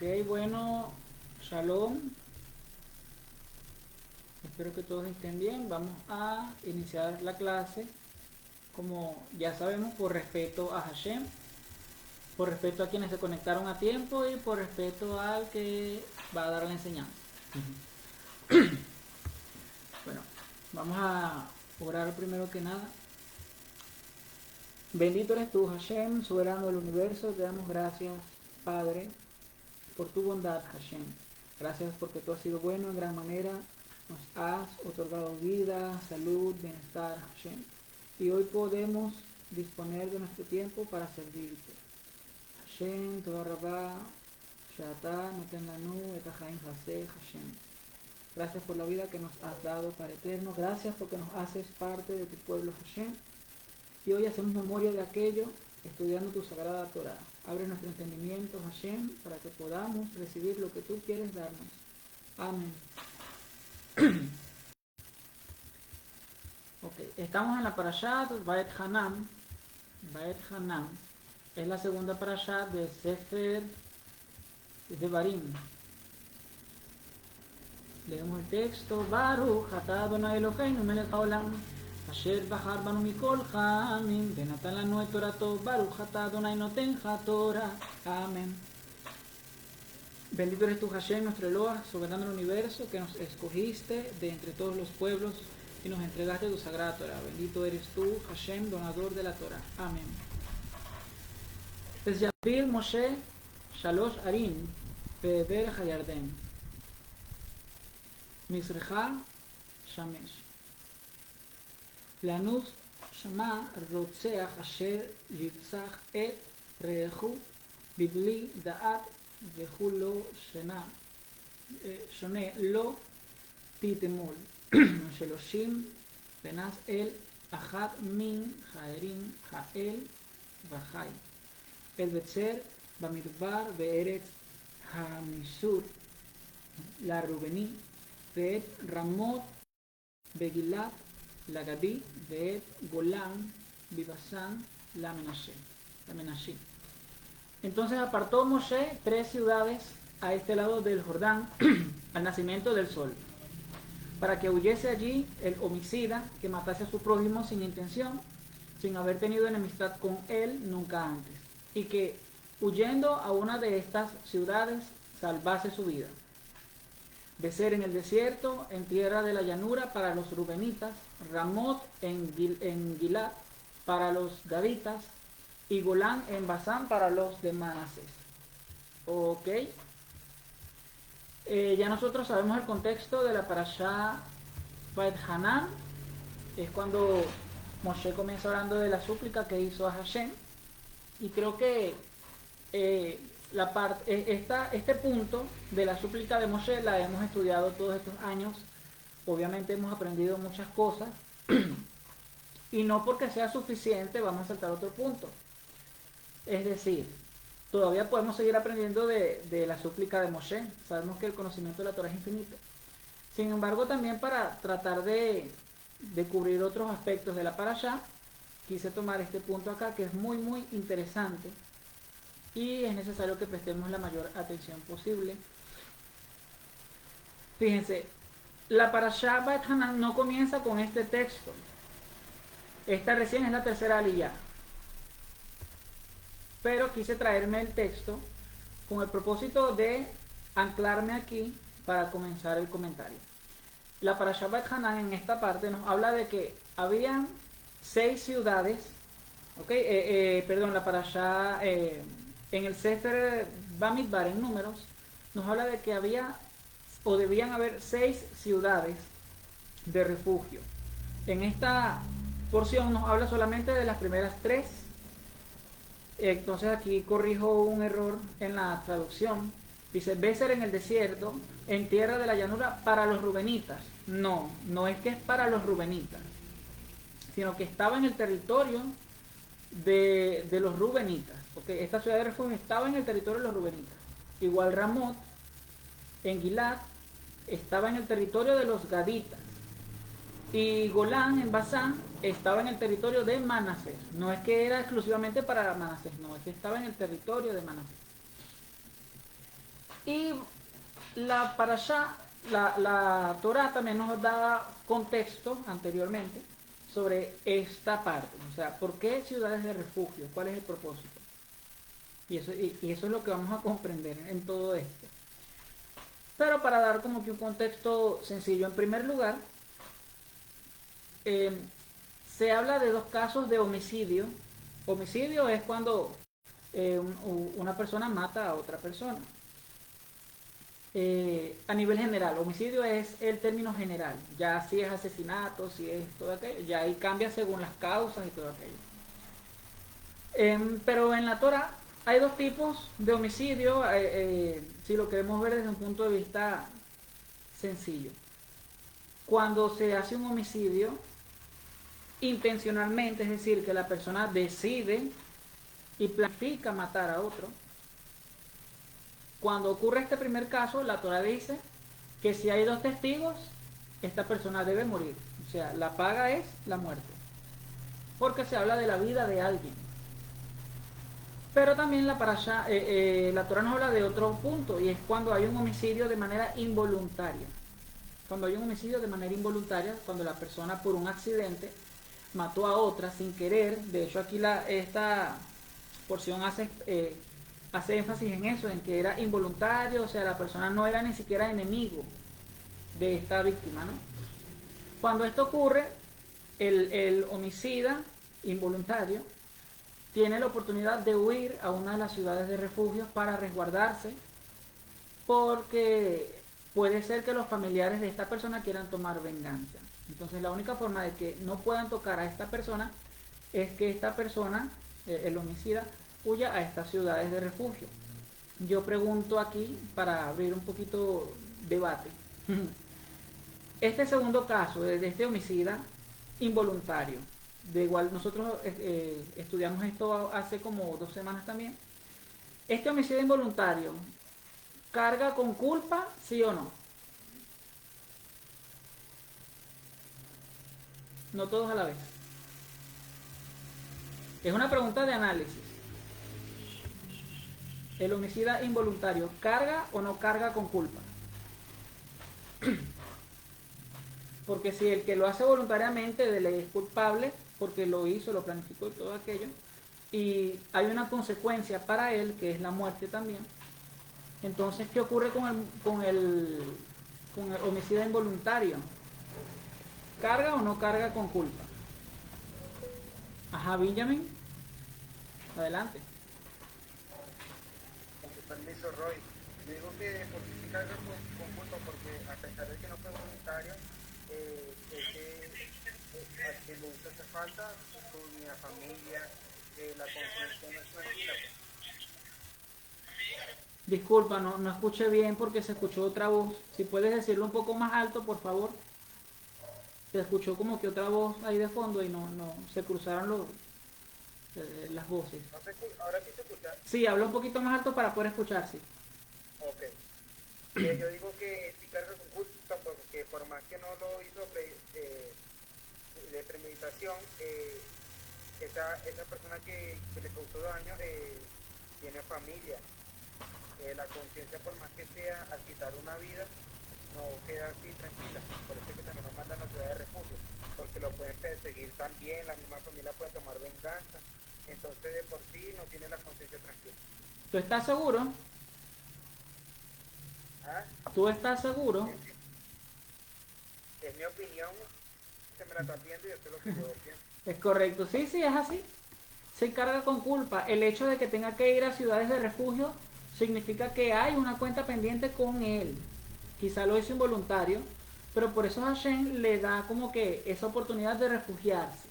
Ok, bueno, shalom. Espero que todos estén bien. Vamos a iniciar la clase, como ya sabemos, por respeto a Hashem, por respeto a quienes se conectaron a tiempo y por respeto al que va a dar la enseñanza. Bueno, vamos a orar primero que nada. Bendito eres tú, Hashem, soberano del universo. Te damos gracias, Padre, por tu bondad, Hashem. Gracias porque tú has sido bueno en gran manera. Nos has otorgado vida, salud, bienestar, Hashem. Y hoy podemos disponer de nuestro tiempo para servirte. Hashem, toda rabá, Shata, Noten Lanu, Etahaim Haseh, Hashem. Gracias por la vida que nos has dado para eterno. Gracias porque nos haces parte de tu pueblo, Hashem. Y hoy hacemos memoria de aquello estudiando tu sagrada Torah. Abre nuestro entendimiento, Hashem, para que podamos recibir lo que tú quieres darnos. Amén. Ok, estamos en la parashat Vaet Hanam. Vaet Hanam es la segunda parashat de Sefer Devarim. Leemos el texto. Baruch atah Adonai Eloheinu melech haolam asher bahar banu mikol chamim venatan lanu et torato. Baruch atah Adonai noten haTorah. Amén. Bendito eres tú, Hashem, nuestro Eloah, soberano del universo, que nos escogiste de entre todos los pueblos y nos entregaste tu sagrada Torah. Bendito eres tú, Hashem, donador de la Torah. Amén. Yavir Moshe Shalosh Arim Be'ever Hayarden Mizrecha Shamesh Lanus Shama Rotzeach Asher Yitzach Et Rehu Bibli Da'at Vehulo Shone Lo Titemol Sheloshim Benas El Achat Min Jaerim Jael Vahai El Betzer Bamidbar Be'eretz Hamisur La Rubení Be'et Ramot Begilat La Gadi Be'et Golan Bibasan La Menashí. Entonces apartó Moshe 3 ciudades a este lado del Jordán al nacimiento del sol, para que huyese allí el homicida que matase a su prójimo sin intención, sin haber tenido enemistad con él nunca antes, y que huyendo a una de estas ciudades salvase su vida. Becer en el desierto, en tierra de la llanura para los rubenitas, Ramot en Gilad para los gaditas, y Golán en Basán para los de Manasés. Ok. Ya nosotros sabemos el contexto de la parashá Vaet Hanan. Es cuando Moshe comienza hablando de la súplica que hizo a Hashem. Y creo que este punto de la súplica de Moshe la hemos estudiado todos estos años. Obviamente hemos aprendido muchas cosas. Y no porque sea suficiente vamos a saltar otro punto. Es decir, todavía podemos seguir aprendiendo de la súplica de Moshe. Sabemos que el conocimiento de la Torah es infinito. Sin embargo, también para tratar de cubrir otros aspectos de la parashá, quise tomar este punto acá que es muy muy interesante y es necesario que prestemos la mayor atención posible. Fíjense, la parashá Vaet Hanan no comienza con este texto. Esta recién es la tercera aliyá. Pero quise traerme el texto con el propósito de anclarme aquí para comenzar el comentario. La parashá Vaet Hanan en esta parte nos habla de que habían 6 ciudades, la parashá en el Sefer Bamidbar en números nos habla de que había o debían haber 6 ciudades de refugio. En esta porción nos habla solamente de las primeras 3. Entonces aquí corrijo un error en la traducción. Dice Becer en el desierto, en tierra de la llanura para los rubenitas. No es que es para los rubenitas, sino que estaba en el territorio de los rubenitas. Porque esta ciudad de refugio estaba en el territorio de los rubenitas. Igual Ramot en Gilad estaba en el territorio de los gaditas. Y Golán en Basán estaba en el territorio de Manasés. No es que era exclusivamente para Manasés, no, es que estaba en el territorio de Manasés. Y la parashá, la Torá también nos da contexto anteriormente sobre esta parte. O sea, ¿por qué ciudades de refugio? ¿Cuál es el propósito? Y eso es lo que vamos a comprender en todo esto. Pero para dar como que un contexto sencillo, en primer lugar, eh, se habla de dos casos de homicidio. Homicidio es cuando una persona mata a otra persona. A nivel general, homicidio es el término general. Ya si es asesinato, si es todo aquello, ya ahí cambia según las causas y todo aquello. Pero en la Torah hay dos tipos de homicidio, si lo queremos ver desde un punto de vista sencillo. Cuando se hace un homicidio intencionalmente, es decir, que la persona decide y planifica matar a otro. Cuando ocurre este primer caso, la Torah dice que si hay dos testigos, esta persona debe morir. O sea, la paga es la muerte. Porque se habla de la vida de alguien. Pero también la Torah nos habla de otro punto, y es cuando hay un homicidio de manera involuntaria. Cuando hay un homicidio de manera involuntaria, cuando la persona por un accidente mató a otra sin querer. De hecho, aquí esta porción hace énfasis en eso, en que era involuntario, o sea, la persona no era ni siquiera enemigo de esta víctima, ¿no? Cuando esto ocurre, el homicida involuntario tiene la oportunidad de huir a una de las ciudades de refugio para resguardarse, porque puede ser que los familiares de esta persona quieran tomar venganza. Entonces la única forma de que no puedan tocar a esta persona es que esta persona, el homicida, huya a estas ciudades de refugio. Yo pregunto aquí para abrir un poquito debate. Este segundo caso de este homicida involuntario, de igual nosotros estudiamos esto hace como 2 semanas también. Este homicidio involuntario, ¿carga con culpa, sí o no? No todos a la vez. Es una pregunta de análisis. ¿El homicida involuntario carga o no carga con culpa? Porque si el que lo hace voluntariamente de ley es culpable, porque lo hizo, lo planificó y todo aquello, y hay una consecuencia para él, que es la muerte también, entonces, ¿qué ocurre con el homicida involuntario? ¿Carga o no carga con culpa? Ajá, Benjamin, adelante. Con tu permiso, Roy. Yo digo que por sí carga con culpa porque a pesar de que no fue voluntario, es que a quien le hizo esa falta, su ni a familia, la conciencia no es tranquila. Disculpa, no escuché bien porque se escuchó otra voz. Si puedes decirlo un poco más alto, por favor. Se escuchó como que otra voz ahí de fondo y no se cruzaron las voces. No sé si ahora sí se escucha. Sí, habla un poquito más alto para poder escucharse. Ok. Yo digo que sí carga con culpa porque por más que no lo hizo de premeditación, esa persona que le causó daño tiene familia. La conciencia, por más que sea, al quitar una vida, no queda así tranquila. Por eso es que también nos mandan a la ciudad de refugio, porque lo pueden perseguir también, la misma familia puede tomar venganza. Entonces, de por sí, no tiene la conciencia tranquila. ¿Tú estás seguro? ¿Ah? ¿Tú estás seguro? Es mi opinión, se me la está viendo y eso es lo que yo pienso. Es correcto. Sí, sí, es así. Se carga con culpa. El hecho de que tenga que ir a ciudades de refugio significa que hay una cuenta pendiente con él. Quizá lo hizo involuntario, pero por eso Hashem le da como que esa oportunidad de refugiarse.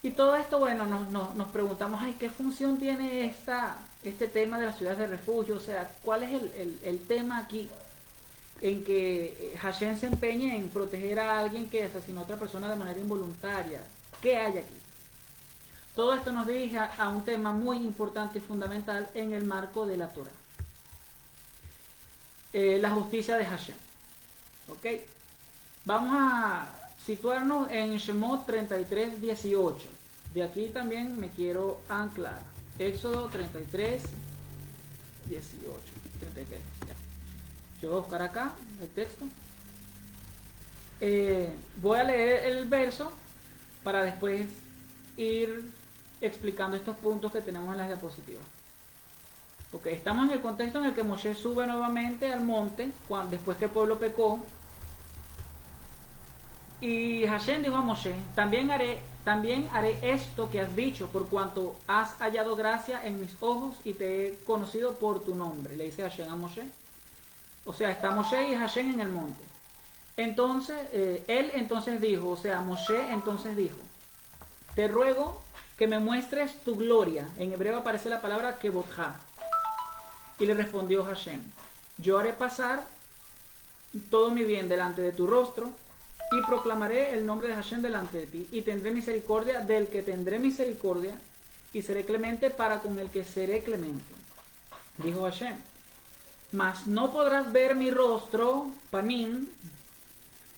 Y todo esto, bueno, nos preguntamos, ay, ¿qué función tiene este tema de las ciudades de refugio? O sea, ¿cuál es el tema aquí? En que Hashem se empeñe en proteger a alguien que asesinó a otra persona de manera involuntaria. ¿Qué hay aquí? Todo esto nos dirige a un tema muy importante y fundamental en el marco de la Torah. La justicia de Hashem. ¿Ok? Vamos a situarnos en Shemot 33, 18. De aquí también me quiero anclar. Éxodo 33, 18, 33. Ya. Yo voy a buscar acá el texto. Voy a leer el verso para después ir explicando estos puntos que tenemos en las diapositivas. Ok, estamos en el contexto en el que Moshe sube nuevamente al monte después que el pueblo pecó. Y Hashem dijo a Moshe, también haré esto que has dicho, por cuanto has hallado gracia en mis ojos y te he conocido por tu nombre. Le dice Hashem a Moshe. O sea, está Moshe y Hashem en el monte. Entonces, él entonces dijo, o sea, Moshe entonces dijo, te ruego que me muestres tu gloria. En hebreo aparece la palabra kebodja. Y le respondió Hashem, yo haré pasar todo mi bien delante de tu rostro y proclamaré el nombre de Hashem delante de ti y tendré misericordia del que tendré misericordia y seré clemente para con el que seré clemente. Dijo Hashem, mas no podrás ver mi rostro, panim,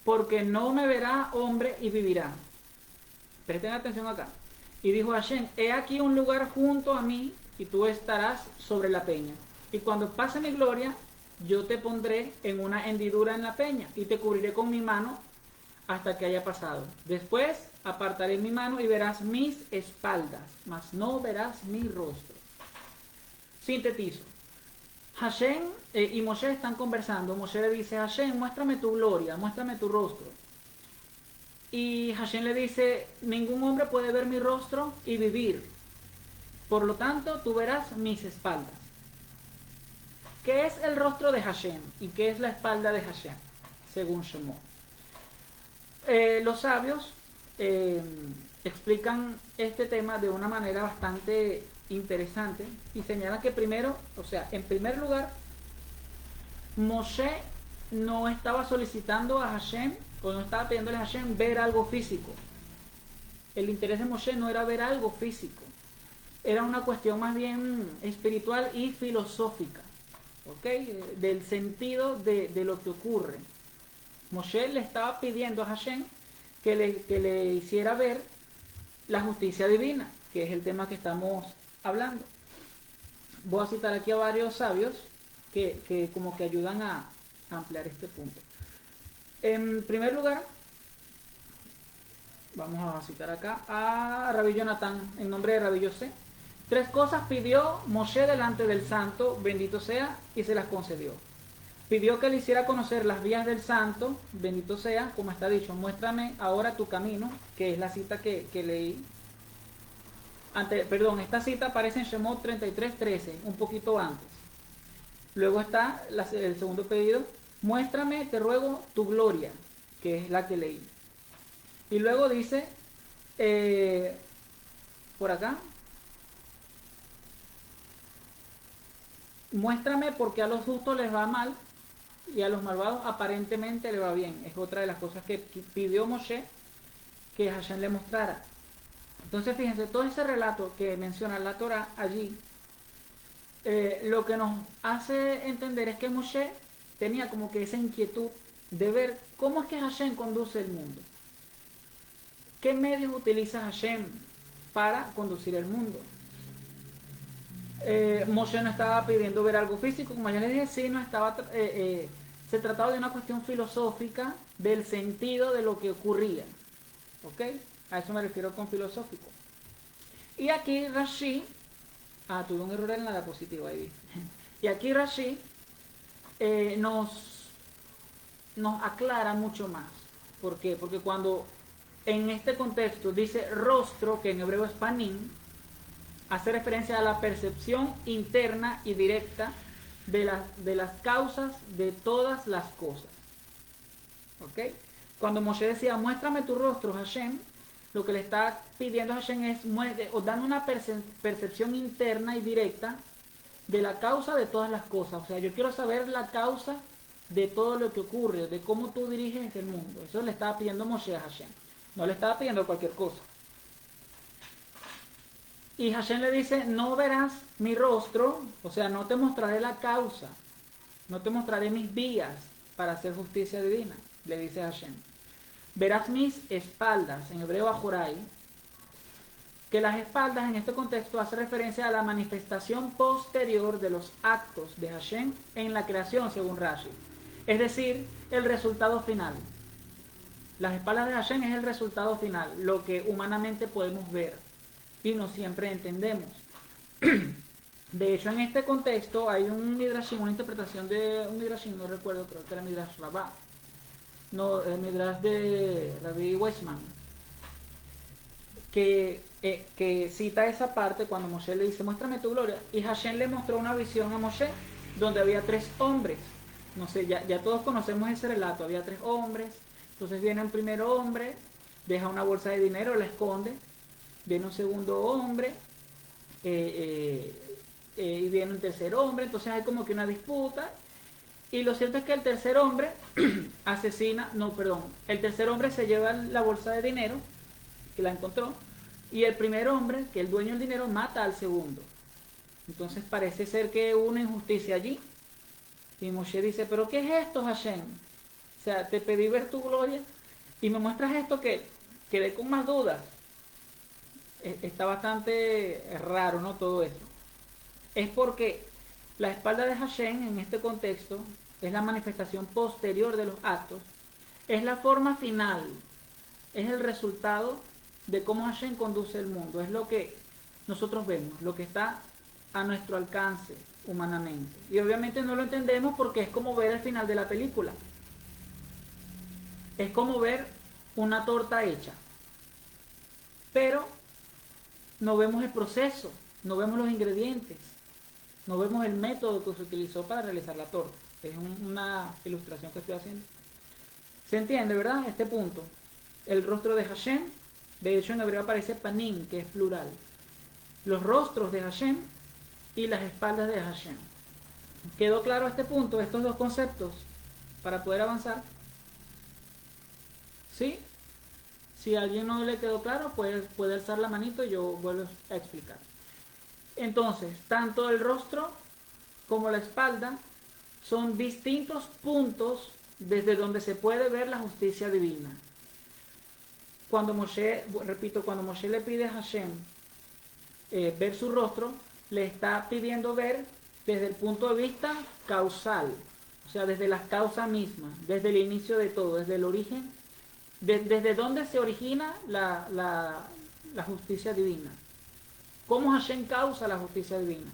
porque no me verá hombre y vivirá. Presten atención acá. Y dijo Hashem, he aquí un lugar junto a mí y tú estarás sobre la peña. Y cuando pase mi gloria, yo te pondré en una hendidura en la peña y te cubriré con mi mano hasta que haya pasado. Después apartaré mi mano y verás mis espaldas, mas no verás mi rostro. Sintetizo. Hashem y Moshe están conversando. Moshe le dice, Hashem, muéstrame tu gloria, muéstrame tu rostro. Y Hashem le dice, ningún hombre puede ver mi rostro y vivir. Por lo tanto, tú verás mis espaldas. ¿Qué es el rostro de Hashem y qué es la espalda de Hashem? Según Shemot. Los sabios explican este tema de una manera bastante interesante y señalan que primero, o sea, en primer lugar, Moshe no estaba solicitando a Hashem o no estaba pidiéndole a Hashem ver algo físico. El interés de Moshe no era ver algo físico, era una cuestión más bien espiritual y filosófica, ¿ok? Del sentido de lo que ocurre. Moshe le estaba pidiendo a Hashem que le hiciera ver la justicia divina, que es el tema que estamos hablando. Voy a citar aquí a varios sabios que como que ayudan a ampliar este punto. En primer lugar, vamos a citar acá a Rabbi Jonathan, en nombre de Rabbi Yosef. 3 cosas pidió Moshe delante del santo, bendito sea, y se las concedió. Pidió que le hiciera conocer las vías del santo, bendito sea, como está dicho, muéstrame ahora tu camino, que es la cita que leí. Esta cita aparece en Shemot 33:13, un poquito antes. Luego está el segundo pedido, muéstrame, te ruego, tu gloria, que es la que leí. Y luego dice, por acá, muéstrame porque a los justos les va mal y a los malvados aparentemente le va bien. Es otra de las cosas que pidió Moshe que Hashem le mostrara. Entonces fíjense, todo ese relato que menciona la Torah allí, lo que nos hace entender es que Moshe tenía como que esa inquietud de ver cómo es que Hashem conduce el mundo. ¿Qué medios utiliza Hashem para conducir el mundo? Moshe no estaba pidiendo ver algo físico, como ya les dije, sino se trataba de una cuestión filosófica del sentido de lo que ocurría. ¿Ok? A eso me refiero con filosófico. Y aquí Rashi, tuve un error en la diapositiva ahí. Y aquí Rashi nos aclara mucho más. ¿Por qué? Porque cuando en este contexto dice rostro, que en hebreo es panim, hace referencia a la percepción interna y directa de las causas de todas las cosas. ¿Ok? Cuando Moshe decía, muéstrame tu rostro, Hashem, lo que le está pidiendo a Hashem es, o dando una percepción interna y directa de la causa de todas las cosas. O sea, yo quiero saber la causa de todo lo que ocurre, de cómo tú diriges el mundo. Eso le estaba pidiendo Moshe a Hashem. No le estaba pidiendo cualquier cosa. Y Hashem le dice, no verás mi rostro, o sea, no te mostraré la causa, no te mostraré mis vías para hacer justicia divina, le dice Hashem. Verás mis espaldas, en hebreo ajorai, que las espaldas en este contexto hace referencia a la manifestación posterior de los actos de Hashem en la creación, según Rashi. Es decir, el resultado final. Las espaldas de Hashem es el resultado final, lo que humanamente podemos ver y no siempre entendemos. De hecho, en este contexto hay un midrashim, una interpretación de un midrashim, no recuerdo, creo que era Midrash Rabbah, no, el midrash de Rabbi Weissman, que cita esa parte cuando Moshe le dice, muéstrame tu gloria, y Hashem le mostró una visión a Moshe donde había 3 hombres. No sé, ya todos conocemos ese relato, había 3 hombres. Entonces viene un primer hombre, deja una bolsa de dinero, la esconde, viene un segundo hombre, y viene un tercer hombre, entonces hay como que una disputa, y lo cierto es que el tercer hombre el tercer hombre se lleva la bolsa de dinero, que la encontró, y el primer hombre, que es el dueño del dinero, mata al segundo. Entonces parece ser que hubo una injusticia allí, y Moshe dice, pero ¿qué es esto, Hashem? O sea, te pedí ver tu gloria, y me muestras esto que quedé con más dudas. Está bastante raro, ¿no? Todo eso. Es porque la espalda de Hashem en este contexto es la manifestación posterior de los actos, es la forma final, es el resultado de cómo Hashem conduce el mundo, es lo que nosotros vemos, lo que está a nuestro alcance humanamente. Y obviamente no lo entendemos porque es como ver el final de la película, es como ver una torta hecha, pero no vemos el proceso, no vemos los ingredientes, no vemos el método que se utilizó para realizar la torta. Es una ilustración que estoy haciendo. ¿Se entiende, verdad? Este punto. El rostro de Hashem, de hecho en hebreo aparece panim, que es plural. Los rostros de Hashem y las espaldas de Hashem. ¿Quedó claro este punto, estos dos conceptos, para poder avanzar? ¿Sí? Si a alguien no le quedó claro, puede alzar la manito y yo vuelvo a explicar. Entonces, tanto el rostro como la espalda son distintos puntos desde donde se puede ver la justicia divina. Cuando Moshe le pide a Hashem ver su rostro, le está pidiendo ver desde el punto de vista causal, o sea, desde las causas mismas, desde el inicio de todo, desde el origen, desde donde se origina la justicia divina. ¿Cómo Hashem causa la justicia divina?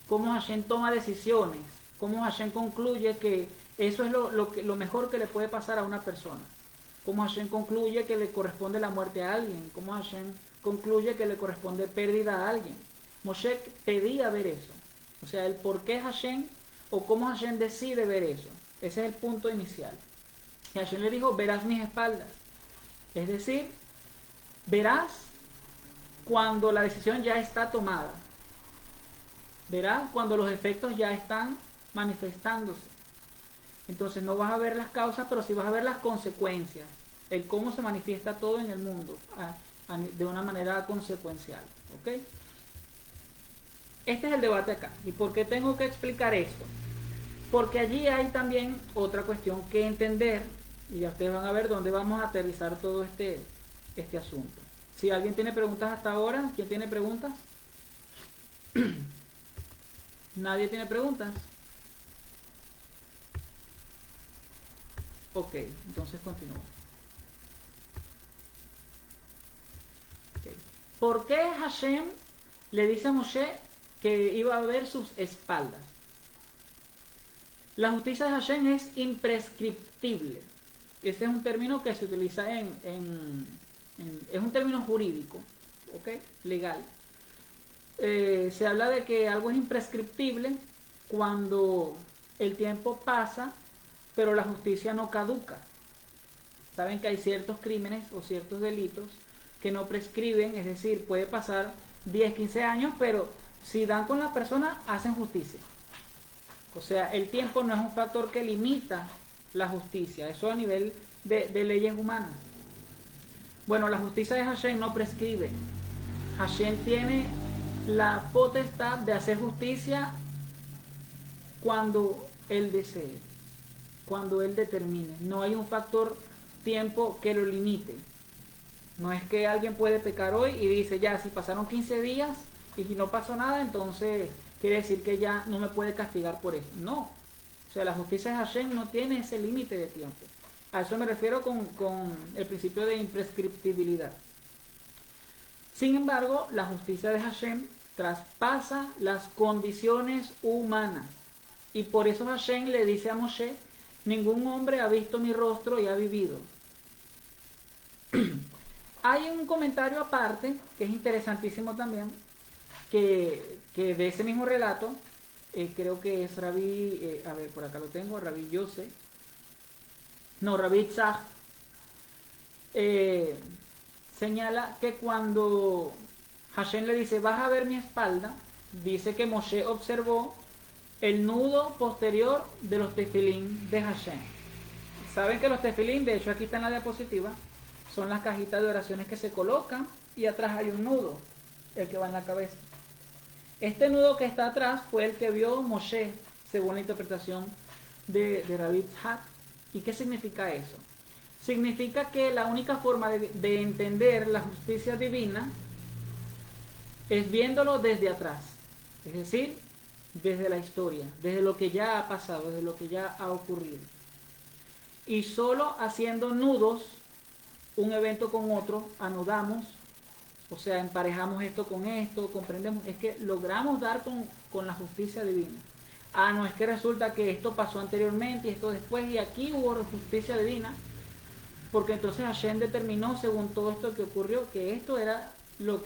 ¿Cómo Hashem toma decisiones? ¿Cómo Hashem concluye que eso es lo mejor que le puede pasar a una persona? ¿Cómo Hashem concluye que le corresponde la muerte a alguien? ¿Cómo Hashem concluye que le corresponde pérdida a alguien? Moshe pedía ver eso. O sea, el por qué Hashem o cómo Hashem decide ver eso. Ese es el punto inicial. Y Hashem le dijo, verás mis espaldas. Es decir, verás cuando la decisión ya está tomada. Verás cuando los efectos ya están manifestándose. Entonces no vas a ver las causas, pero sí vas a ver las consecuencias. El cómo se manifiesta todo en el mundo de una manera consecuencial. ¿Ok? Este es el debate acá. ¿Y por qué tengo que explicar esto? Porque allí hay también otra cuestión que entender. Y ya ustedes van a ver dónde vamos a aterrizar todo este asunto. Si alguien tiene preguntas hasta ahora, ¿quién tiene preguntas? ¿Nadie tiene preguntas? Ok, entonces continúo. Okay. ¿Por qué Hashem le dice a Moshe que iba a ver sus espaldas? La justicia de Hashem es imprescriptible. Ese es un término que se utiliza es un término jurídico, ¿ok? Legal. Se habla de que algo es imprescriptible cuando el tiempo pasa, pero la justicia no caduca. Saben que hay ciertos crímenes o ciertos delitos que no prescriben, es decir, puede pasar 10, 15 años, pero si dan con la persona, hacen justicia. O sea, el tiempo no es un factor que limita la justicia, eso a nivel de leyes humanas. Bueno, la justicia de Hashem no prescribe. Hashem tiene la potestad de hacer justicia cuando Él desee, cuando Él determine. No hay un factor tiempo que lo limite. No es que alguien puede pecar hoy y dice, ya, si pasaron 15 días y no pasó nada, entonces quiere decir que ya no me puede castigar por eso. No. O sea, la justicia de Hashem no tiene ese límite de tiempo. A eso me refiero con el principio de imprescriptibilidad. Sin embargo, la justicia de Hashem traspasa las condiciones humanas. Y por eso Hashem le dice a Moshe, ningún hombre ha visto mi rostro y ha vivido. Hay un comentario aparte, que es interesantísimo también, que de ese mismo relato, creo que es Rabí, a ver, por acá lo tengo, Rabí Yosef, no, Rabí Itzhak, señala que cuando Hashem le dice, vas a ver mi espalda, dice que Moshe observó el nudo posterior de los tefilín de Hashem. Saben que los tefilín, de hecho aquí está en la diapositiva, son las cajitas de oraciones que se colocan y atrás hay un nudo, el que va en la cabeza. Este nudo que está atrás fue el que vio Moshe, según la interpretación de Rabbi Itzhak. ¿Y qué significa eso? Significa que la única forma de entender la justicia divina es viéndolo desde atrás, es decir, desde la historia, desde lo que ya ha pasado, desde lo que ya ha ocurrido. Y solo haciendo nudos, un evento con otro, anudamos, o sea, emparejamos esto con esto, comprendemos, es que logramos dar con la justicia divina. Ah, no, es que resulta que esto pasó anteriormente y esto después, y aquí hubo justicia divina, porque entonces Hashem determinó, según todo esto que ocurrió, que esto era lo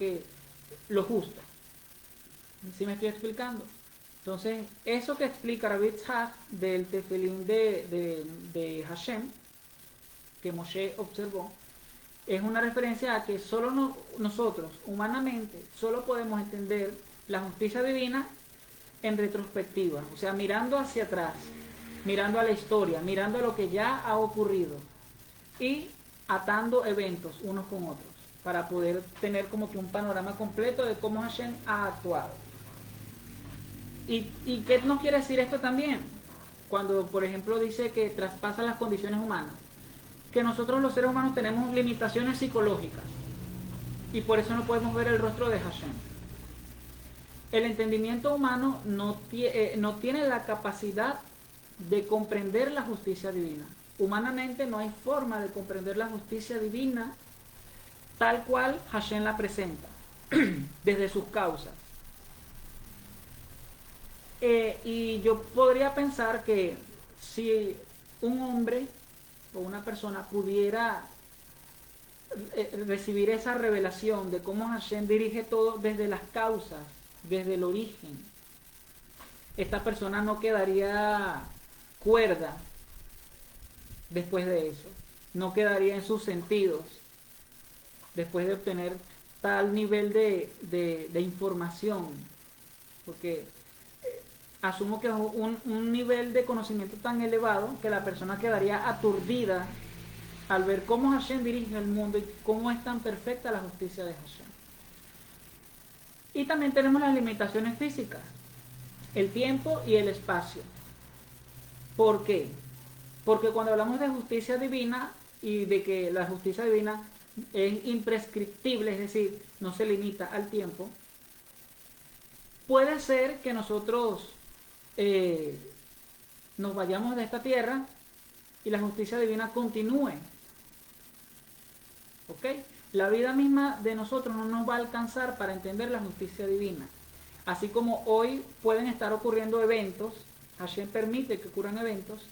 justo. ¿Sí me estoy explicando? Entonces, eso que explica Rabbi Itzhak del tefilín de Hashem, que Moshe observó, es una referencia a que solo nosotros, humanamente, solo podemos entender la justicia divina en retrospectiva, o sea, mirando hacia atrás, mirando a la historia, mirando a lo que ya ha ocurrido y atando eventos unos con otros para poder tener como que un panorama completo de cómo Hashem ha actuado. ¿Y qué nos quiere decir esto también? Cuando, por ejemplo, dice que traspasa las condiciones humanas, que nosotros los seres humanos tenemos limitaciones psicológicas y por eso no podemos ver el rostro de Hashem. El entendimiento humano no tiene la capacidad de comprender la justicia divina. Humanamente no hay forma de comprender la justicia divina tal cual Hashem la presenta, desde sus causas. Y yo podría pensar que si un hombre o una persona pudiera recibir esa revelación de cómo Hashem dirige todo desde las causas, desde el origen, esta persona no quedaría cuerda después de eso, no quedaría en sus sentidos después de obtener tal nivel de información, porque asumo que es un nivel de conocimiento tan elevado que la persona quedaría aturdida al ver cómo Hashem dirige el mundo y cómo es tan perfecta la justicia de Hashem. Y también tenemos las limitaciones físicas, el tiempo y el espacio. ¿Por qué? Porque cuando hablamos de justicia divina y de que la justicia divina es imprescriptible, es decir, no se limita al tiempo, puede ser que nosotros nos vayamos de esta tierra y la justicia divina continúe. ¿Ok? La vida misma de nosotros no nos va a alcanzar para entender la justicia divina. Así como hoy pueden estar ocurriendo eventos, Hashem permite que ocurran eventos,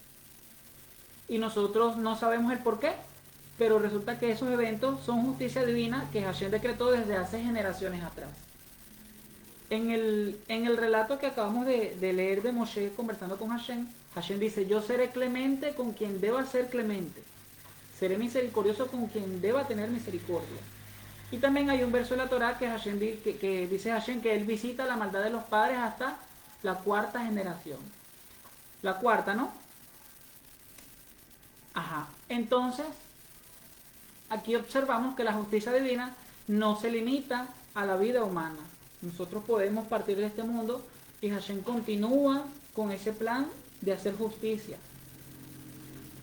y nosotros no sabemos el por qué, pero resulta que esos eventos son justicia divina que Hashem decretó desde hace generaciones atrás. En el relato que acabamos de leer de Moshe conversando con Hashem, Hashem dice, yo seré clemente con quien deba ser clemente, seré misericordioso con quien deba tener misericordia. Y también hay un verso de la Torá que dice Hashem que él visita la maldad de los padres hasta la cuarta generación. La cuarta, ¿no? Ajá. Entonces, aquí observamos que la justicia divina no se limita a la vida humana. Nosotros podemos partir de este mundo y Hashem continúa con ese plan de hacer justicia.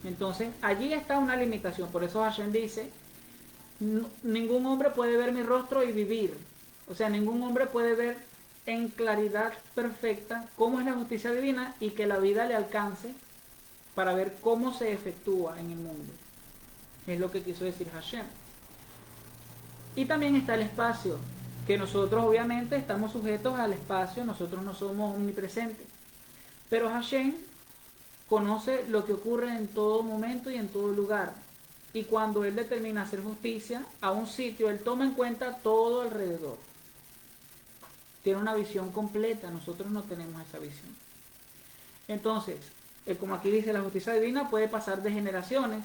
Entonces, allí está una limitación. Por eso Hashem dice, ningún hombre puede ver mi rostro y vivir. O sea, ningún hombre puede ver en claridad perfecta cómo es la justicia divina y que la vida le alcance para ver cómo se efectúa en el mundo. Es lo que quiso decir Hashem. Y también está el espacio, que nosotros obviamente estamos sujetos al espacio, nosotros no somos omnipresentes. Pero Hashem conoce lo que ocurre en todo momento y en todo lugar. Y cuando Él determina hacer justicia a un sitio, Él toma en cuenta todo alrededor. Tiene una visión completa, nosotros no tenemos esa visión. Entonces, como aquí dice, la justicia divina puede pasar de generaciones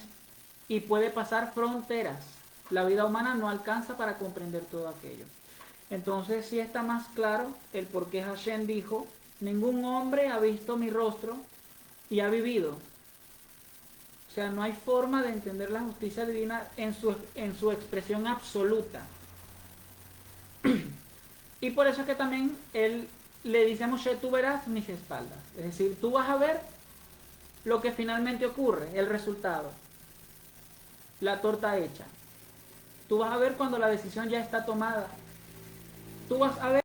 y puede pasar fronteras. La vida humana no alcanza para comprender todo aquello. Entonces sí está más claro el por qué Hashem dijo, ningún hombre ha visto mi rostro y ha vivido. O sea, no hay forma de entender la justicia divina en su expresión absoluta. Y por eso es que también él le dice a Moshe, tú verás mis espaldas. Es decir, tú vas a ver lo que finalmente ocurre, el resultado, la torta hecha. Tú vas a ver cuando la decisión ya está tomada. Tú vas a ver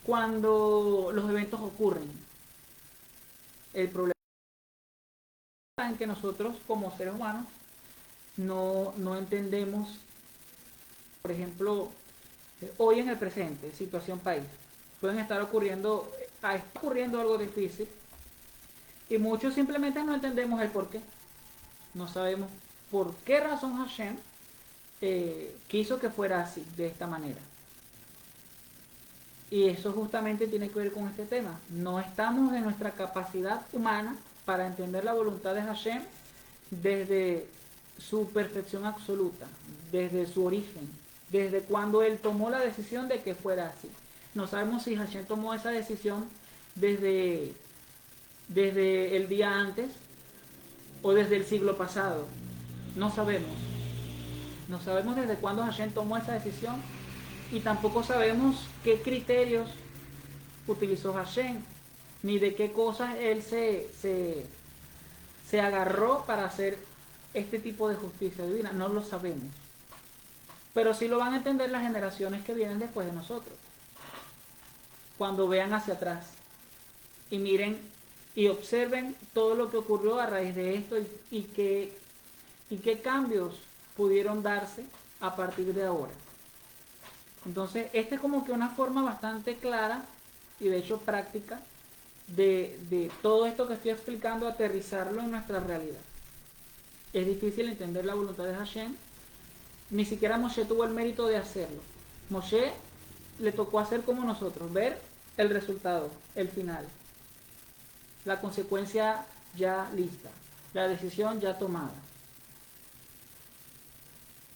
cuando los eventos ocurren. El problema es en que nosotros como seres humanos no entendemos, por ejemplo, hoy en el presente, situación país, pueden estar ocurriendo, está ocurriendo algo difícil y muchos simplemente no entendemos el por qué. No sabemos por qué razón Hashem quiso que fuera así, de esta manera. Y eso justamente tiene que ver con este tema. No estamos en nuestra capacidad humana para entender la voluntad de Hashem desde su perfección absoluta, desde su origen, desde cuando Él tomó la decisión de que fuera así. No sabemos si Hashem tomó esa decisión desde el día antes o desde el siglo pasado. No sabemos. No sabemos desde cuándo Hashem tomó esa decisión y tampoco sabemos qué criterios utilizó Hashem, ni de qué cosas Él se agarró para hacer este tipo de justicia divina. No lo sabemos. Pero sí lo van a entender las generaciones que vienen después de nosotros. Cuando vean hacia atrás y miren y observen todo lo que ocurrió a raíz de esto y qué cambios pudieron darse a partir de ahora. Entonces, esta es como que una forma bastante clara y de hecho práctica de todo esto que estoy explicando, aterrizarlo en nuestra realidad. Es difícil entender la voluntad de Hashem. Ni siquiera Moshe tuvo el mérito de hacerlo. Moshe le tocó hacer como nosotros, ver el resultado, el final. La consecuencia ya lista, la decisión ya tomada.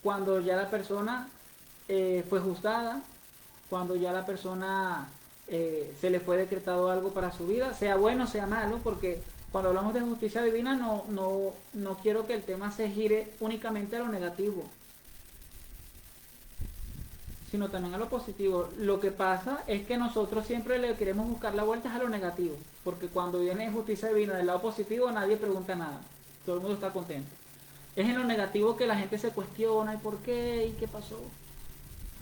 Cuando ya la persona fue juzgada, cuando ya la persona se le fue decretado algo para su vida, sea bueno, sea malo, porque cuando hablamos de justicia divina no quiero que el tema se gire únicamente a lo negativo, sino también a lo positivo. Lo que pasa es que nosotros siempre le queremos buscar la vuelta a lo negativo, porque cuando viene justicia divina del lado positivo nadie pregunta nada, todo el mundo está contento. Es en lo negativo que la gente se cuestiona, ¿y por qué? ¿Y qué pasó?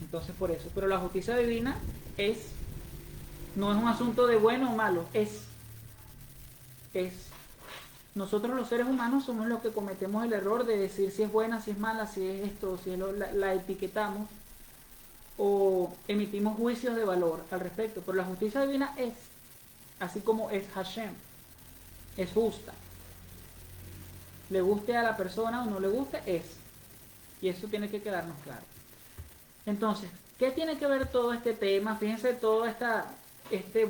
Entonces por eso, pero la justicia divina no es un asunto de bueno o malo, es. Nosotros los seres humanos somos los que cometemos el error de decir si es buena, si es mala, si es esto, si es la etiquetamos o emitimos juicios de valor al respecto, pero la justicia divina es, así como es Hashem, es justa. Le guste a la persona o no le guste, es. Y eso tiene que quedarnos claro. Entonces, ¿qué tiene que ver todo este tema? Fíjense todo este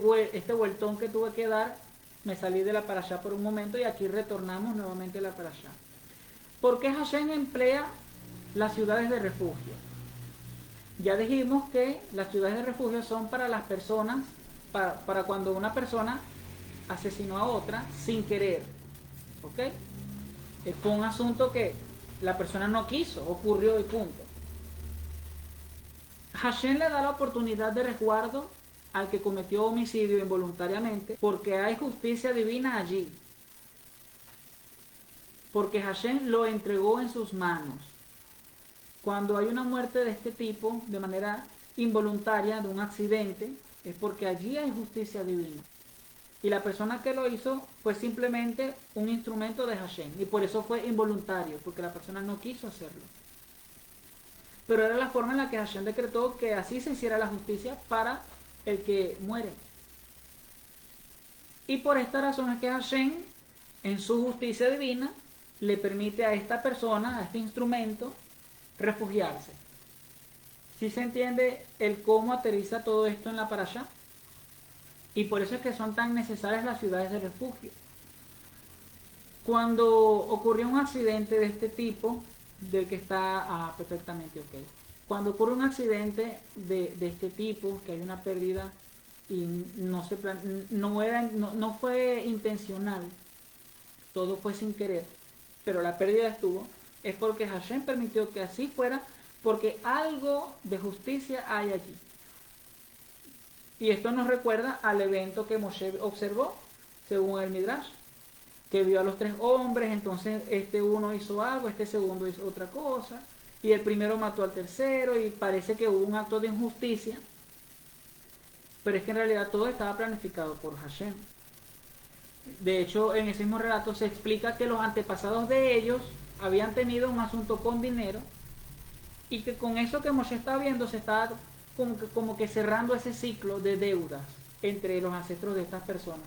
vueltón que tuve que dar. Me salí de la parashá por un momento y aquí retornamos nuevamente a la parashá. ¿Por qué Hashem emplea las ciudades de refugio? Ya dijimos que las ciudades de refugio son para las personas, para cuando una persona asesinó a otra sin querer. ¿Ok? Fue un asunto que la persona no quiso, ocurrió y punto. Hashem le da la oportunidad de resguardo al que cometió homicidio involuntariamente porque hay justicia divina allí. Porque Hashem lo entregó en sus manos. Cuando hay una muerte de este tipo, de manera involuntaria, de un accidente, es porque allí hay justicia divina. Y la persona que lo hizo fue simplemente un instrumento de Hashem. Y por eso fue involuntario, porque la persona no quiso hacerlo. Pero era la forma en la que Hashem decretó que así se hiciera la justicia para el que muere. Y por esta razón es que Hashem, en su justicia divina, le permite a esta persona, a este instrumento, refugiarse. ¿Sí se entiende el cómo aterriza todo esto en la parashá? Y por eso es que son tan necesarias las ciudades de refugio. Cuando ocurrió un accidente de este tipo, del que está perfectamente ok. Cuando ocurre un accidente de este tipo, que hay una pérdida y no fue intencional, todo fue sin querer, pero la pérdida estuvo, es porque Hashem permitió que así fuera, porque algo de justicia hay allí. Y esto nos recuerda al evento que Moshe observó, según el Midrash, que vio a los 3 hombres, entonces este uno hizo algo, este segundo hizo otra cosa, y el primero mató al tercero, y parece que hubo un acto de injusticia, pero es que en realidad todo estaba planificado por Hashem. De hecho, en ese mismo relato se explica que los antepasados de ellos habían tenido un asunto con dinero, y que con eso que Moshe está viendo se está como que cerrando ese ciclo de deudas entre los ancestros de estas personas.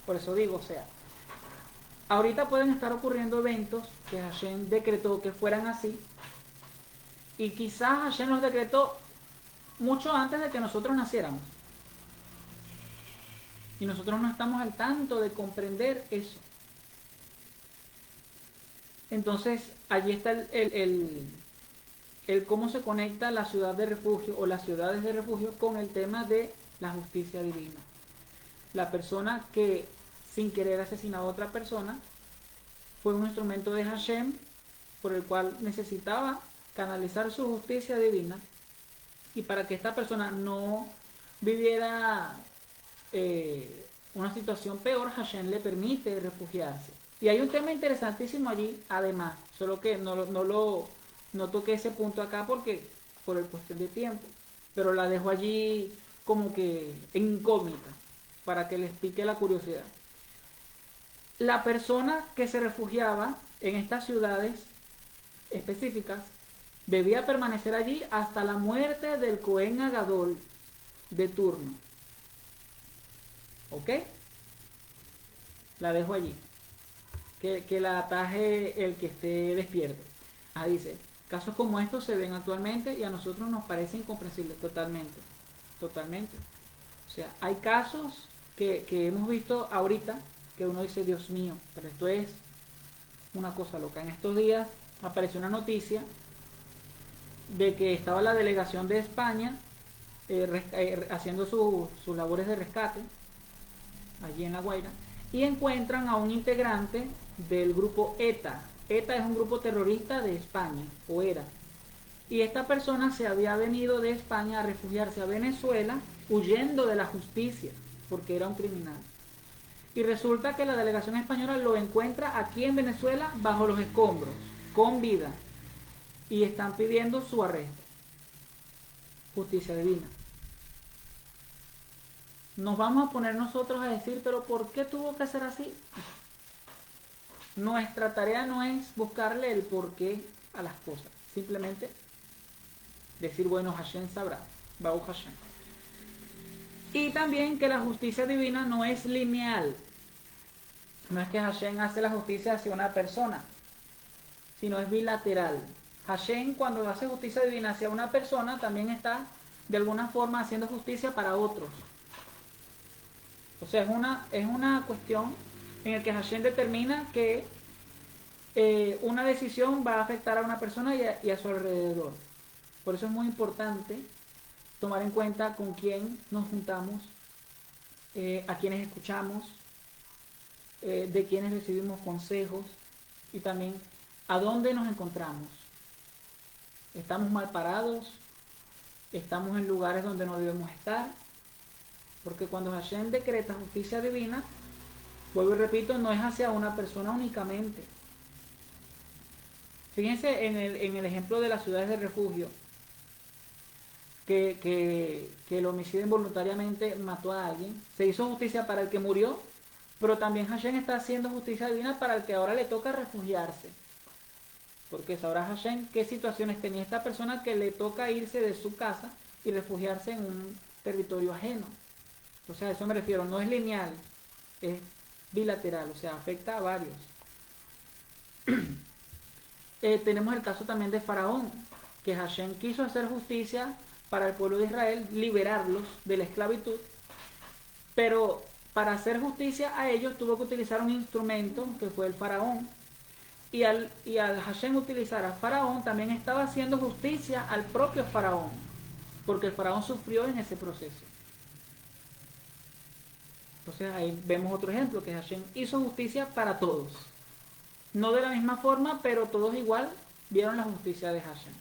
Por eso digo, o sea, ahorita pueden estar ocurriendo eventos que Hashem decretó que fueran así, y quizás Hashem los decretó mucho antes de que nosotros naciéramos. Y nosotros no estamos al tanto de comprender eso. Entonces, allí está el cómo se conecta la ciudad de refugio o las ciudades de refugio con el tema de la justicia divina. La persona que sin querer asesina a otra persona fue un instrumento de Hashem por el cual necesitaba canalizar su justicia divina, y para que esta persona no viviera una situación peor, Hashem le permite refugiarse. Y hay un tema interesantísimo allí, además, solo que no toqué ese punto acá porque por el cuestión de tiempo, pero la dejo allí como que incógnita para que les pique la curiosidad. La persona que se refugiaba en estas ciudades específicas debía permanecer allí hasta la muerte del Cohen Agadol de turno. ¿Ok? La dejo allí. Que la ataje el que esté despierto. Dice, casos como estos se ven actualmente y a nosotros nos parece incomprensible. Totalmente. Totalmente. O sea, hay casos que hemos visto ahorita que uno dice, Dios mío, pero esto es una cosa loca. En estos días apareció una noticia de que estaba la delegación de España haciendo sus labores de rescate allí en La Guaira, y encuentran a un integrante del grupo ETA. ETA es un grupo terrorista de España, o era. Y esta persona se había venido de España a refugiarse a Venezuela huyendo de la justicia, porque era un criminal. Y resulta que la delegación española lo encuentra aquí en Venezuela bajo los escombros, con vida. Y están pidiendo su arresto. Justicia divina. Nos vamos a poner nosotros a decir, pero ¿por qué tuvo que ser así? Nuestra tarea no es buscarle el porqué a las cosas. Simplemente decir, bueno, Hashem sabrá. Baruch Hashem. Y también que la justicia divina no es lineal. No es que Hashem hace la justicia hacia una persona, sino es bilateral. Hashem, cuando hace justicia divina hacia una persona, también está de alguna forma haciendo justicia para otros. O sea, es una cuestión en la que Hashem determina que una decisión va a afectar a una persona y a su alrededor. Por eso es muy importante tomar en cuenta con quién nos juntamos, a quienes escuchamos, de quienes recibimos consejos, y también a dónde nos encontramos. ¿Estamos mal parados? ¿Estamos en lugares donde no debemos estar? Porque cuando Hashem decreta justicia divina, vuelvo y repito, no es hacia una persona únicamente, Fíjense en el ejemplo de las ciudades de refugio, que el homicidio involuntariamente mató a alguien. Se hizo justicia para el que murió, pero también Hashem está haciendo justicia divina para el que ahora le toca refugiarse. Porque sabrá Hashem qué situaciones tenía esta persona que le toca irse de su casa y refugiarse en un territorio ajeno. O sea, a eso me refiero, no es lineal, es bilateral, o sea, afecta a varios. Tenemos el caso también de Faraón, que Hashem quiso hacer justicia para el pueblo de Israel, liberarlos de la esclavitud, pero para hacer justicia a ellos tuvo que utilizar un instrumento que fue el Faraón. Y al Hashem utilizar a Faraón, también estaba haciendo justicia al propio Faraón, porque el Faraón sufrió en ese proceso. Entonces ahí vemos otro ejemplo, que Hashem hizo justicia para todos. No de la misma forma, pero todos igual vieron la justicia de Hashem.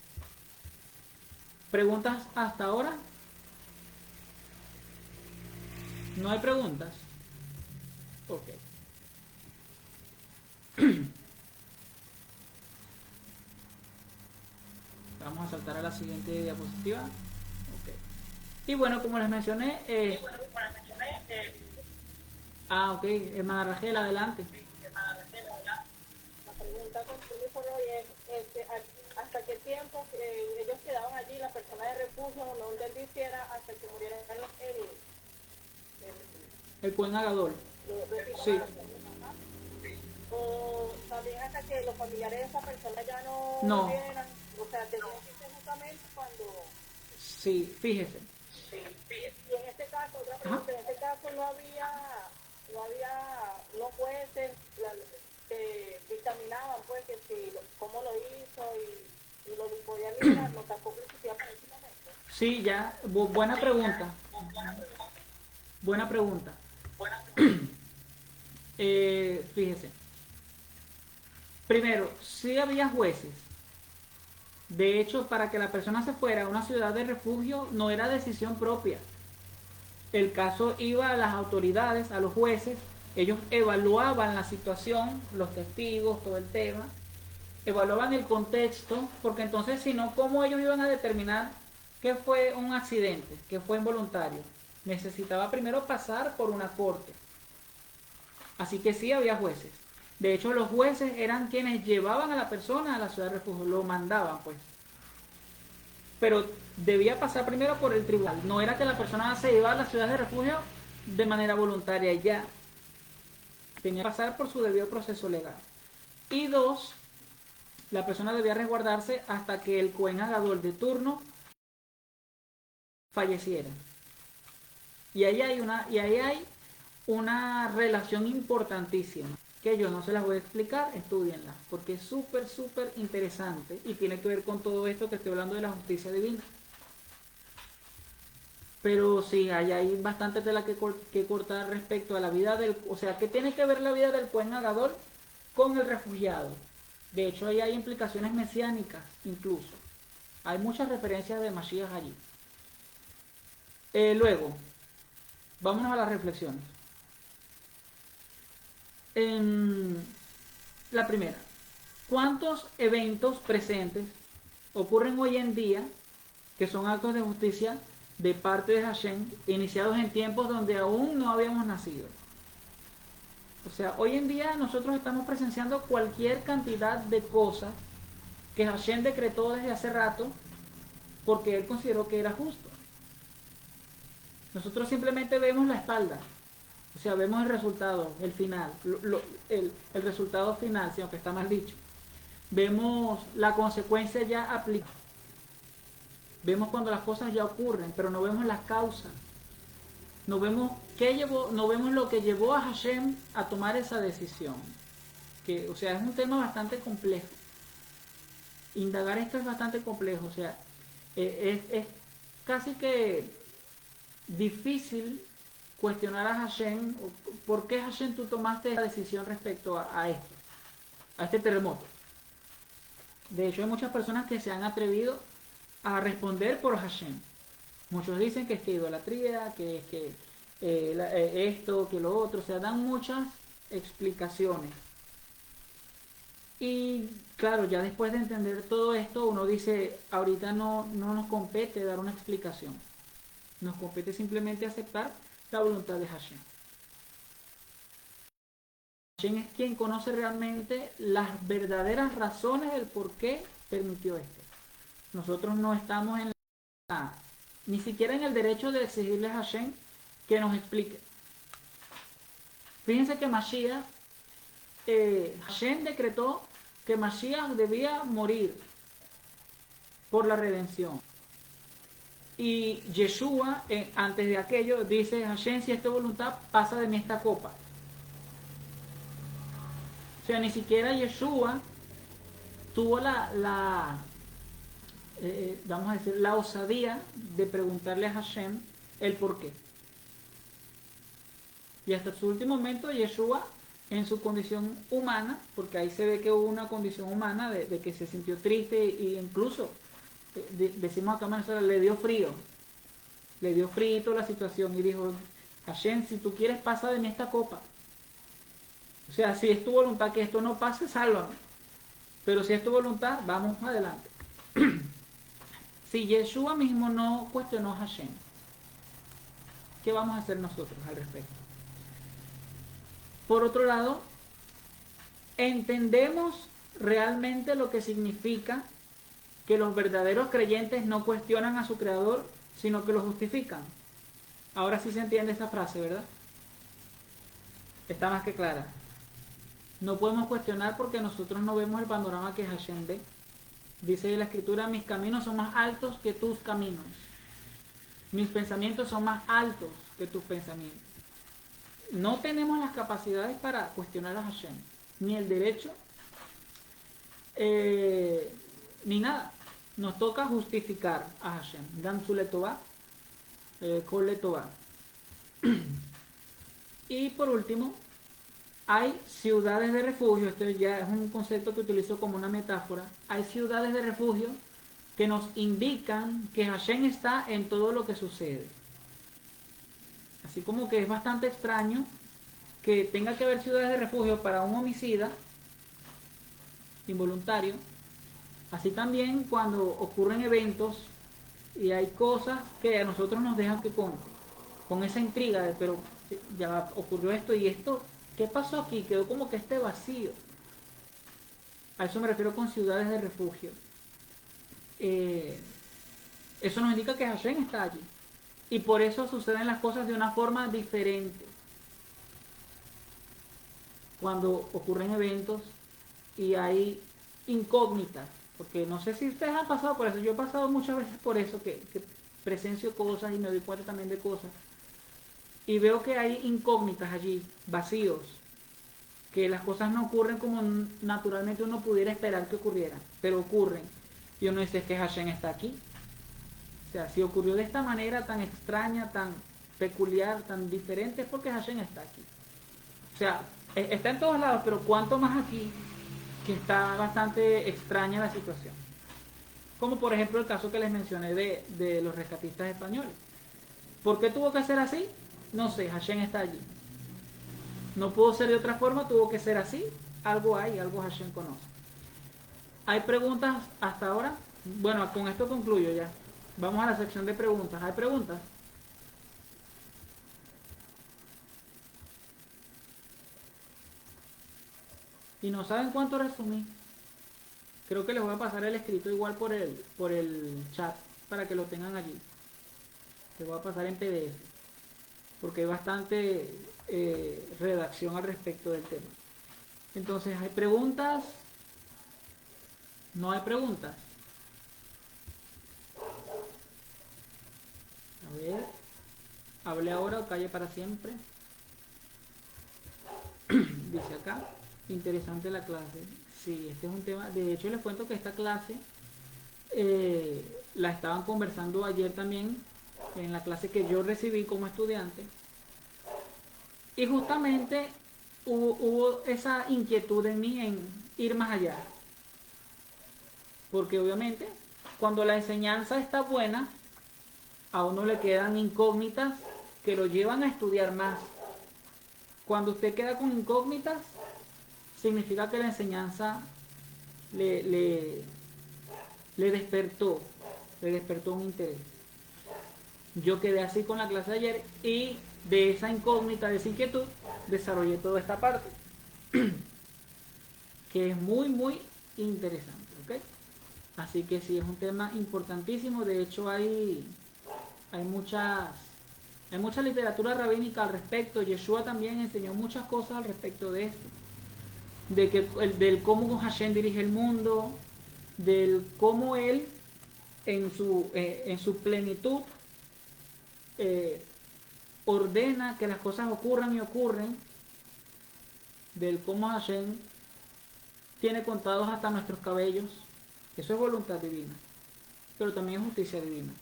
¿Preguntas hasta ahora? ¿No hay preguntas? Ok. Vamos a saltar a la siguiente diapositiva. Ok. Y bueno, como les mencioné... ok. Hermana Rachel, adelante. La pregunta con ¿hasta qué tiempo ellos quedaban allí, las personas de refugio, donde él hiciera hasta que murieran El Cohen Agadol. Sí. O también hasta que los familiares de esa persona ya no murieran. O sea, tenían que ser justamente cuando... Sí, fíjese. Y en este caso, otra pregunta, en este caso no había los jueces que dictaminaban pues que si cómo lo hizo y lo podían liberar, no tampoco existía para ese momento. Sí, ya, buena pregunta. Buena pregunta. Fíjese. Primero, sí había jueces. De hecho, para que la persona se fuera a una ciudad de refugio no era decisión propia. El caso iba a las autoridades, a los jueces, ellos evaluaban la situación, los testigos, todo el tema, evaluaban el contexto, porque entonces si no, ¿cómo ellos iban a determinar que fue un accidente, que fue involuntario? Necesitaba primero pasar por una corte. Así que sí había jueces. De hecho, los jueces eran quienes llevaban a la persona a la ciudad de refugio, lo mandaban pues. Pero debía pasar primero por el tribunal. No era que la persona se iba a la ciudad de refugio de manera voluntaria ya. Tenía que pasar por su debido proceso legal. Y dos, la persona debía resguardarse hasta que el Cohen Agadol de turno falleciera. Y ahí hay una relación importantísima, que yo no se las voy a explicar, estudienla, porque es súper, súper interesante y tiene que ver con todo esto que estoy hablando de la justicia divina. Pero sí, hay bastante tela que cortar respecto a la vida del... O sea, ¿qué tiene que ver la vida del Cohen Agadol con el refugiado? De hecho, ahí hay implicaciones mesiánicas, incluso. Hay muchas referencias de Mashiach allí. Luego, vámonos a las reflexiones. La primera, ¿cuántos eventos presentes ocurren hoy en día que son actos de justicia de parte de Hashem, iniciados en tiempos donde aún no habíamos nacido? O sea, hoy en día nosotros estamos presenciando cualquier cantidad de cosas que Hashem decretó desde hace rato porque él consideró que era justo. Nosotros simplemente vemos la espalda. O sea, vemos el resultado, el final, el resultado final, sino que está mal dicho. Vemos la consecuencia ya aplicada. Vemos cuando las cosas ya ocurren, pero no vemos las causas. No vemos no vemos lo que llevó a Hashem a tomar esa decisión. O sea, es un tema bastante complejo. Indagar esto es bastante complejo. O sea, es casi que difícil cuestionar a Hashem, ¿por qué Hashem tú tomaste esa decisión respecto a esto, a este terremoto? De hecho, hay muchas personas que se han atrevido a responder por Hashem. Muchos dicen que es que idolatría, que es que esto, que lo otro, o sea, dan muchas explicaciones. Y claro, ya después de entender todo esto, uno dice, ahorita no nos compete dar una explicación. Nos compete simplemente aceptar la voluntad de Hashem. Hashem es quien conoce realmente las verdaderas razones del por qué permitió esto. Nosotros no estamos ni siquiera en el derecho de exigirle a Hashem que nos explique. Fíjense que Mashiach, Hashem decretó que Mashiach debía morir por la redención. Y Yeshua, antes de aquello, dice, Hashem, si es tu voluntad, pasa de mí esta copa. O sea, ni siquiera Yeshua tuvo vamos a decir, la osadía de preguntarle a Hashem el por qué. Y hasta su último momento, Yeshua, en su condición humana, porque ahí se ve que hubo una condición humana de que se sintió triste e incluso, decimos acá en Venezuela, le dio frío la situación y dijo, Hashem, si tú quieres pasa de mí esta copa. O sea, si es tu voluntad que esto no pase, sálvame. Pero si es tu voluntad, vamos adelante. Si Yeshua mismo no cuestionó a Hashem, ¿qué vamos a hacer nosotros al respecto? Por otro lado, entendemos realmente lo que significa que los verdaderos creyentes no cuestionan a su creador, sino que lo justifican. Ahora sí se entiende esa frase, ¿verdad? Está más que clara. No podemos cuestionar porque nosotros no vemos el panorama que Hashem ve. Dice la Escritura, mis caminos son más altos que tus caminos. Mis pensamientos son más altos que tus pensamientos. No tenemos las capacidades para cuestionar a Hashem, ni el derecho, ni nada. Nos toca justificar a Hashem. Dan su letová, kol letová. Y por último, hay ciudades de refugio. Esto ya es un concepto que utilizo como una metáfora. Hay ciudades de refugio que nos indican que Hashem está en todo lo que sucede. Así como que es bastante extraño que tenga que haber ciudades de refugio para un homicida involuntario. Así también cuando ocurren eventos y hay cosas que a nosotros nos dejan que con esa intriga de, pero ya ocurrió esto y esto, ¿qué pasó aquí? Quedó como que este vacío. A eso me refiero con ciudades de refugio. Eso nos indica que Hashem está allí. Y por eso suceden las cosas de una forma diferente. Cuando ocurren eventos y hay incógnitas. Porque no sé si ustedes han pasado por eso. Yo he pasado muchas veces por eso, que presencio cosas y me doy cuenta también de cosas. Y veo que hay incógnitas allí, vacíos. Que las cosas no ocurren como naturalmente uno pudiera esperar que ocurrieran. Pero ocurren. Y uno dice, es que Hashem está aquí. O sea, si ocurrió de esta manera tan extraña, tan peculiar, tan diferente, es porque Hashem está aquí. O sea, está en todos lados, pero cuánto más aquí, que está bastante extraña la situación. Como por ejemplo el caso que les mencioné de los rescatistas españoles. ¿Por qué tuvo que ser así? No sé, Hashem está allí. No pudo ser de otra forma, tuvo que ser así. Algo hay, algo Hashem conoce. ¿Hay preguntas hasta ahora? Bueno, con esto concluyo ya. Vamos a la sección de preguntas. ¿Hay preguntas? Y no saben cuánto resumí. Creo que les voy a pasar el escrito igual por el chat para que lo tengan allí. Les voy a pasar en PDF. Porque hay bastante redacción al respecto del tema. Entonces, ¿hay preguntas? ¿No hay preguntas? A ver, hable ahora o calle para siempre. Dice acá, interesante la clase. Sí, este es un tema. De hecho, les cuento que esta clase la estaban conversando ayer también en la clase que yo recibí como estudiante. Y justamente hubo esa inquietud en mí en ir más allá. Porque obviamente, cuando la enseñanza está buena, a uno le quedan incógnitas que lo llevan a estudiar más. Cuando usted queda con incógnitas, significa que la enseñanza le, le, le despertó un interés. Yo quedé así con la clase de ayer y de esa incógnita, de esa inquietud, desarrollé toda esta parte, que es muy, muy interesante, ¿ok? Así que sí, es un tema importantísimo. De hecho, hay mucha literatura rabínica al respecto. Yeshua también enseñó muchas cosas al respecto de esto. Del cómo Hashem dirige el mundo, del cómo Él en su plenitud ordena que las cosas ocurran y ocurren, del cómo Hashem tiene contados hasta nuestros cabellos. Eso es voluntad divina, pero también es justicia divina.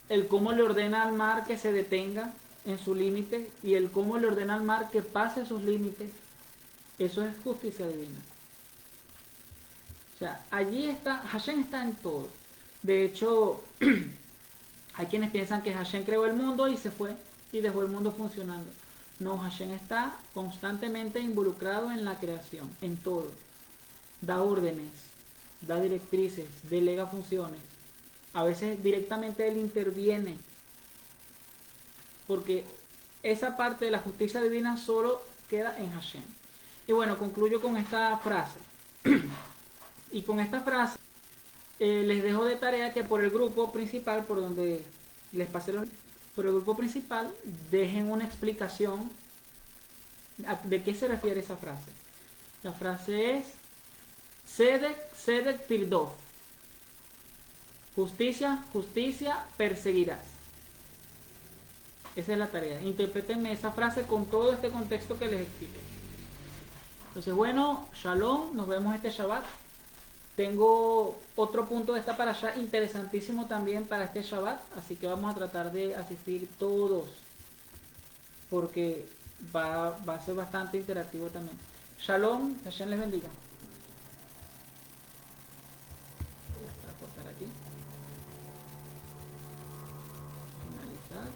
El cómo le ordena al mar que se detenga en su límite y el cómo le ordena al mar que pase sus límites, eso es justicia divina. O sea, allí está, Hashem está en todo. De hecho, hay quienes piensan que Hashem creó el mundo y se fue y dejó el mundo funcionando. No, Hashem está constantemente involucrado en la creación, en todo. Da órdenes, da directrices, delega funciones. A veces directamente Él interviene, porque esa parte de la justicia divina solo queda en Hashem. Y bueno, concluyo con esta frase. Y con esta frase les dejo de tarea que por el grupo principal, por donde les pasé por el grupo principal, dejen una explicación de qué se refiere esa frase. La frase es Sedek Tirdof. Justicia, justicia, perseguirás. Esa es la tarea. Interpretenme esa frase con todo este contexto que les expliqué. Entonces, bueno, Shalom, nos vemos este Shabbat. Tengo otro punto de esta parasha interesantísimo también para este Shabbat, así que vamos a tratar de asistir todos, porque va a ser bastante interactivo también. Shalom, Hashem les bendiga. Para cortar aquí. Finalizar.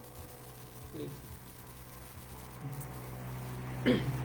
Listo.